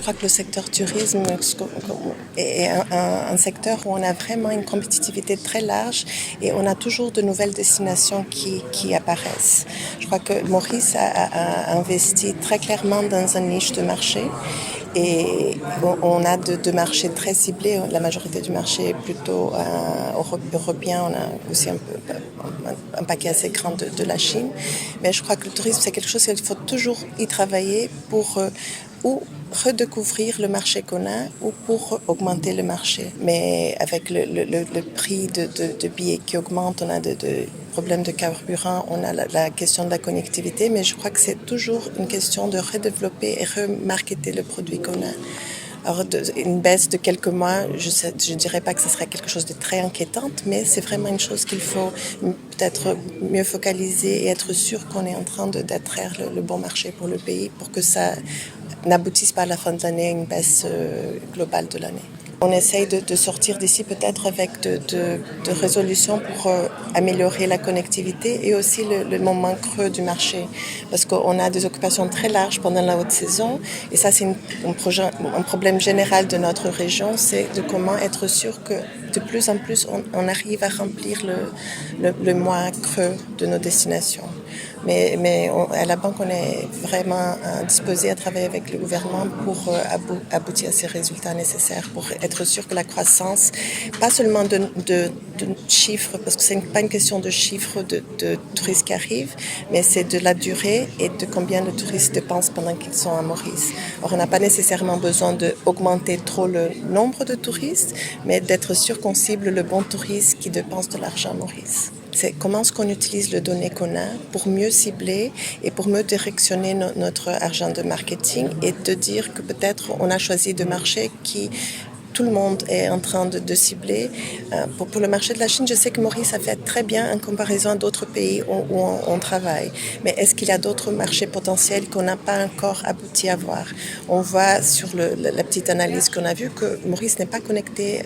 crois que le secteur tourisme est un secteur où on a vraiment une compétitivité très large et on a toujours de nouvelles destinations qui apparaissent. Je crois que Maurice a investi très clairement dans une niche de marché. Et on a de marchés très ciblés. La majorité du marché est plutôt européen. On a aussi un paquet assez grand de la Chine. Mais je crois que le tourisme, c'est quelque chose qu'il faut toujours y travailler pour ou redécouvrir le marché qu'on a ou pour augmenter le marché. Mais avec le prix de billets qui augmente, on a de problèmes de carburant, on a la question de la connectivité, mais je crois que c'est toujours une question de redévelopper et remarketer le produit qu'on a. Alors, une baisse de quelques mois, je ne dirais pas que ce serait quelque chose de très inquiétant, mais c'est vraiment une chose qu'il faut peut-être mieux focaliser et être sûr qu'on est en train d'attraire le bon marché pour le pays pour que ça n'aboutisse pas à la fin de l'année à une baisse globale de l'année. On essaye de sortir d'ici peut-être avec de résolutions pour améliorer la connectivité et aussi le moment creux du marché. Parce qu'on a des occupations très larges pendant la haute saison et ça c'est un problème général de notre région, c'est de comment être sûr que de plus en plus on arrive à remplir le mois creux de nos destinations. Mais à la banque, on est vraiment disposé à travailler avec le gouvernement pour aboutir à ces résultats nécessaires, pour être sûr que la croissance, pas seulement de chiffres, parce que ce n'est pas une question de chiffres de touristes qui arrivent, mais c'est de la durée et de combien de touristes dépensent pendant qu'ils sont à Maurice. Or, on n'a pas nécessairement besoin d'augmenter trop le nombre de touristes, mais d'être sûr qu'on cible le bon touriste qui dépense de l'argent à Maurice. C'est comment est-ce qu'on utilise les données qu'on a pour mieux cibler et pour mieux directionner notre argent de marketing et de dire que peut-être on a choisi de marchés qui tout le monde est en train de cibler. Pour le marché de la Chine, je sais que Maurice a fait très bien en comparaison à d'autres pays où on travaille. Mais est-ce qu'il y a d'autres marchés potentiels qu'on n'a pas encore abouti à voir? On voit sur la petite analyse qu'on a vue que Maurice n'est pas connecté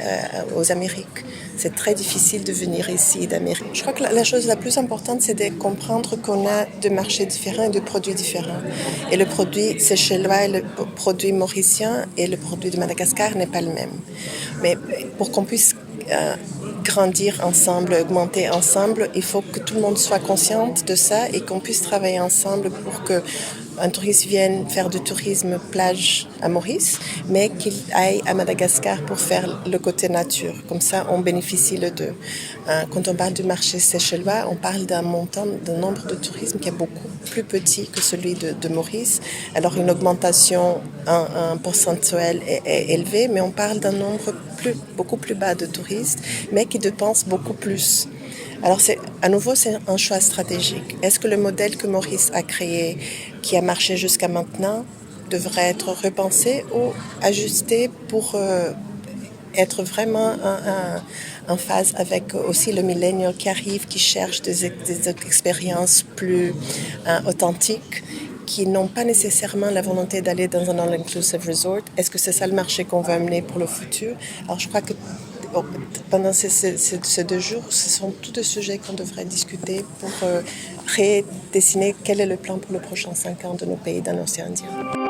aux Amériques. C'est très difficile de venir ici d'Amérique. Je crois que la chose la plus importante, c'est de comprendre qu'on a deux marchés différents et deux produits différents. Et le produit séchellois et le produit mauricien et le produit de Madagascar n'est pas le même. Mais pour qu'on puisse grandir ensemble, augmenter ensemble, il faut que tout le monde soit conscient de ça et qu'on puisse travailler ensemble pour que un touriste vienne faire du tourisme plage à Maurice, mais qu'il aille à Madagascar pour faire le côté nature. Comme ça, on bénéficie les deux. Quand on parle du marché séchellois, on parle d'un nombre de tourisme qui est beaucoup plus petit que celui de Maurice. Alors, une augmentation un pourcentuel est élevée, mais on parle d'un nombre beaucoup plus bas de touristes, mais qui dépensent beaucoup plus. Alors, à nouveau, c'est un choix stratégique. Est-ce que le modèle que Maurice a créé, qui a marché jusqu'à maintenant, devrait être repensé ou ajusté pour être vraiment en phase avec aussi le millénial qui arrive, qui cherche des expériences plus authentiques, qui n'ont pas nécessairement la volonté d'aller dans un all-inclusive resort. Est-ce que c'est ça le marché qu'on va amener pour le futur? Alors, je crois que pendant ces 2 jours, ce sont tous des sujets qu'on devrait discuter pour redessiner quel est le plan pour les prochains 5 ans de nos pays dans l'océan Indien.